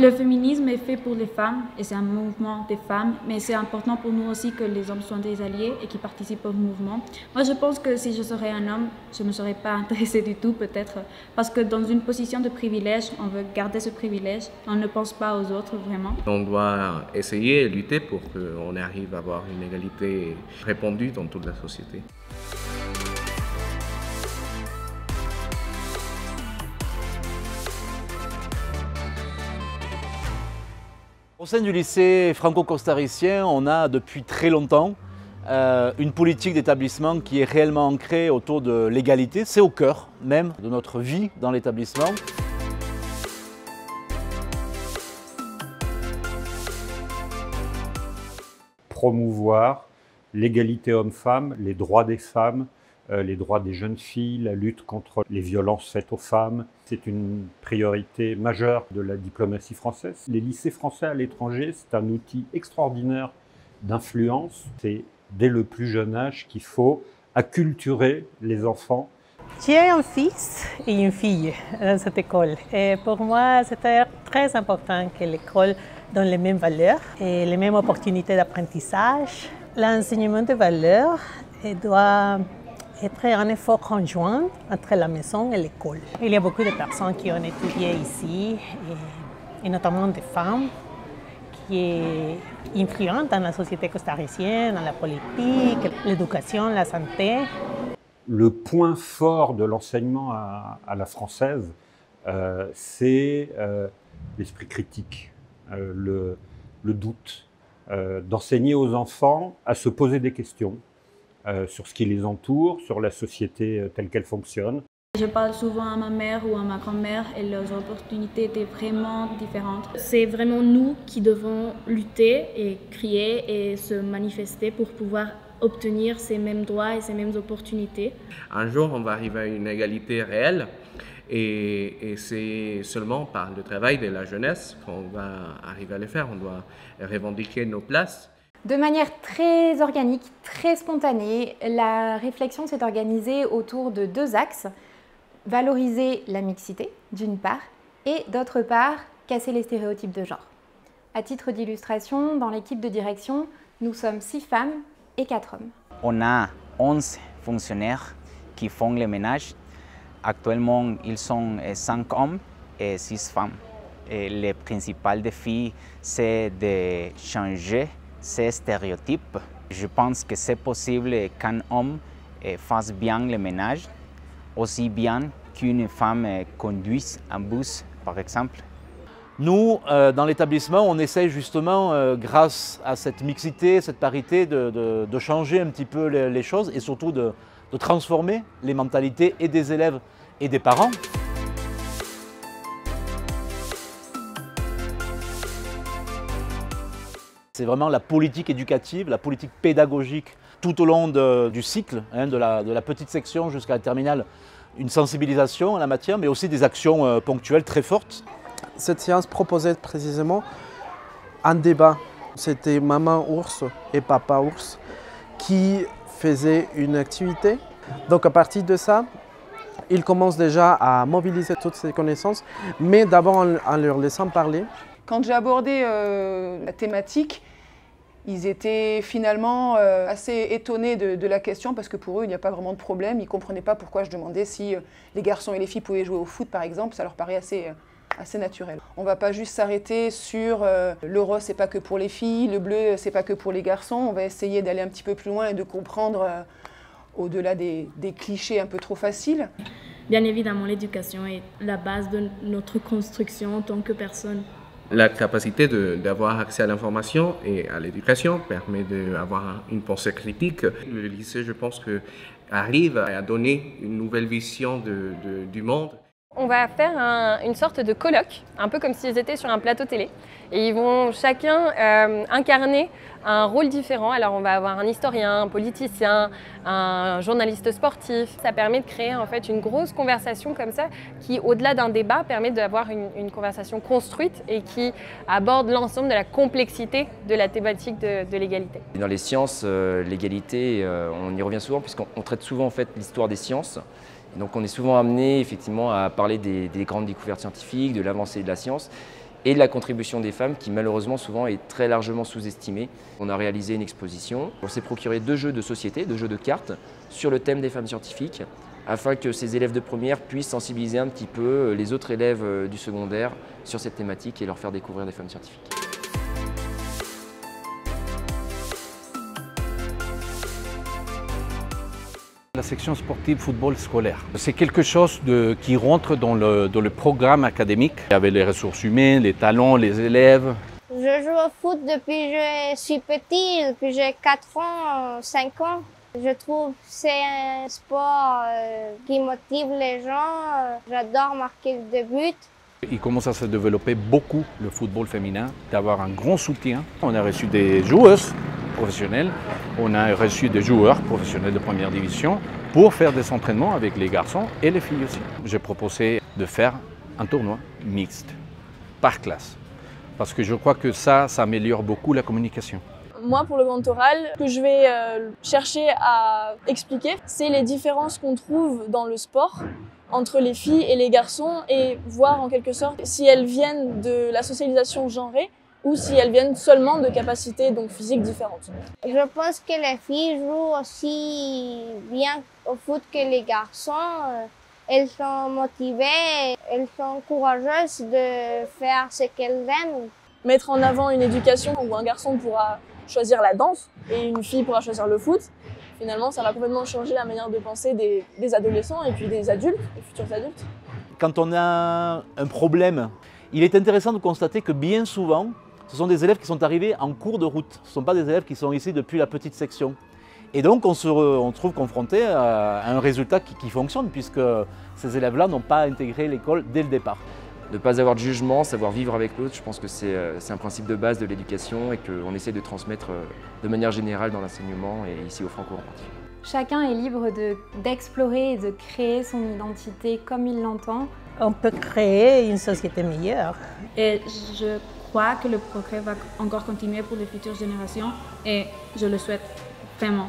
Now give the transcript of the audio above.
Le féminisme est fait pour les femmes et c'est un mouvement des femmes, mais c'est important pour nous aussi que les hommes soient des alliés et qu'ils participent au mouvement. Moi, je pense que si je serais un homme, je ne me serais pas intéressée du tout, peut-être, parce que dans une position de privilège, on veut garder ce privilège, on ne pense pas aux autres vraiment. On doit essayer et lutter pour qu'on arrive à avoir une égalité répandue dans toute la société. Au sein du lycée franco-costaricien, on a depuis très longtemps une politique d'établissement qui est réellement ancrée autour de l'égalité. C'est au cœur même de notre vie dans l'établissement. Promouvoir l'égalité homme-femme, les droits des femmes, les droits des jeunes filles, la lutte contre les violences faites aux femmes. C'est une priorité majeure de la diplomatie française. Les lycées français à l'étranger, c'est un outil extraordinaire d'influence. C'est dès le plus jeune âge qu'il faut acculturer les enfants. J'ai un fils et une fille dans cette école. Et pour moi, c'était très important que l'école donne les mêmes valeurs et les mêmes opportunités d'apprentissage. L'enseignement des valeurs doit être un effort conjoint entre la maison et l'école. Il y a beaucoup de personnes qui ont étudié ici, et notamment des femmes, qui sont influentes dans la société costaricienne, dans la politique, l'éducation, la santé. Le point fort de l'enseignement à la française, c'est l'esprit critique, le doute, d'enseigner aux enfants à se poser des questions sur ce qui les entoure, sur la société telle qu'elle fonctionne. Je parle souvent à ma mère ou à ma grand-mère et leurs opportunités étaient vraiment différentes. C'est vraiment nous qui devons lutter et crier et se manifester pour pouvoir obtenir ces mêmes droits et ces mêmes opportunités. Un jour, on va arriver à une égalité réelle et c'est seulement par le travail de la jeunesse qu'on va arriver à le faire. On doit revendiquer nos places. De manière très organique, très spontanée, la réflexion s'est organisée autour de deux axes. Valoriser la mixité, d'une part, et d'autre part, casser les stéréotypes de genre. À titre d'illustration, dans l'équipe de direction, nous sommes 6 femmes et 4 hommes. On a 11 fonctionnaires qui font le ménage. Actuellement, ils sont 5 hommes et 6 femmes. Et le principal défi, c'est de changer ces stéréotypes. Je pense que c'est possible qu'un homme fasse bien le ménage, aussi bien qu'une femme conduise un bus, par exemple. Nous, dans l'établissement, on essaye justement, grâce à cette mixité, cette parité, de changer un petit peu les choses et surtout de transformer les mentalités et des élèves et des parents. C'est vraiment la politique éducative, la politique pédagogique tout au long du cycle, de la petite section jusqu'à la terminale, une sensibilisation à la matière, mais aussi des actions ponctuelles très fortes. Cette séance proposait précisément un débat. C'était maman ours et papa ours qui faisaient une activité. Donc à partir de ça, ils commencent déjà à mobiliser toutes ces connaissances, mais d'abord en leur laissant parler. Quand j'ai abordé la thématique, ils étaient finalement assez étonnés de la question parce que pour eux, il n'y a pas vraiment de problème. Ils ne comprenaient pas pourquoi je demandais si les garçons et les filles pouvaient jouer au foot, par exemple. Ça leur paraît assez naturel. On ne va pas juste s'arrêter sur le rose, c'est pas que pour les filles, le bleu, c'est pas que pour les garçons. On va essayer d'aller un petit peu plus loin et de comprendre au-delà des clichés un peu trop faciles. Bien évidemment, l'éducation est la base de notre construction en tant que personne. La capacité d'avoir accès à l'information et à l'éducation permet d'avoir une pensée critique. Le lycée, je pense, arrive à donner une nouvelle vision du monde. On va faire une sorte de colloque, un peu comme s'ils étaient sur un plateau télé. Et ils vont chacun incarner un rôle différent. Alors on va avoir un historien, un politicien, un journaliste sportif. Ça permet de créer en fait une grosse conversation comme ça qui, au-delà d'un débat, permet d'avoir une conversation construite et qui aborde l'ensemble de la complexité de la thématique de l'égalité. Dans les sciences, l'égalité, on y revient souvent puisqu'on traite souvent en fait l'histoire des sciences. Donc on est souvent amené effectivement à parler des grandes découvertes scientifiques, de l'avancée de la science. et de la contribution des femmes qui malheureusement souvent est très largement sous-estimée. On a réalisé une exposition, on s'est procuré 2 jeux de société, 2 jeux de cartes sur le thème des femmes scientifiques afin que ces élèves de première puissent sensibiliser un petit peu les autres élèves du secondaire sur cette thématique et leur faire découvrir des femmes scientifiques. La section sportive football scolaire, c'est quelque chose qui rentre dans le programme académique, avec les ressources humaines, les talents, les élèves. Je joue au foot depuis que je suis petit, depuis j'ai 4 ans, 5 ans. Je trouve que c'est un sport qui motive les gens. J'adore marquer des buts. Il commence à se développer beaucoup le football féminin, d'avoir un grand soutien. On a reçu des joueuses professionnelles, on a reçu des joueurs professionnels de première division pour faire des entraînements avec les garçons et les filles aussi. J'ai proposé de faire un tournoi mixte, par classe, parce que je crois que ça améliore beaucoup la communication. Moi, pour le mentoral, ce que je vais chercher à expliquer, c'est les différences qu'on trouve dans le sport entre les filles et les garçons et voir en quelque sorte si elles viennent de la socialisation genrée ou si elles viennent seulement de capacités donc physiques différentes. Je pense que les filles jouent aussi bien au foot que les garçons. Elles sont motivées, elles sont courageuses de faire ce qu'elles aiment. Mettre en avant une éducation où un garçon pourra choisir la danse et une fille pourra choisir le foot, finalement ça va complètement changer la manière de penser des adolescents et puis des adultes, des futurs adultes. Quand on a un problème, il est intéressant de constater que bien souvent, ce sont des élèves qui sont arrivés en cours de route. Ce ne sont pas des élèves qui sont ici depuis la petite section. Et donc on se trouve confronté à un résultat qui fonctionne puisque ces élèves-là n'ont pas intégré l'école dès le départ. Ne pas avoir de jugement, savoir vivre avec l'autre, je pense que c'est un principe de base de l'éducation et qu'on essaie de transmettre de manière générale dans l'enseignement et ici au Franco en particulier. Chacun est libre d'explorer et de créer son identité comme il l'entend. On peut créer une société meilleure. Et je crois que le progrès va encore continuer pour les futures générations et je le souhaite vraiment.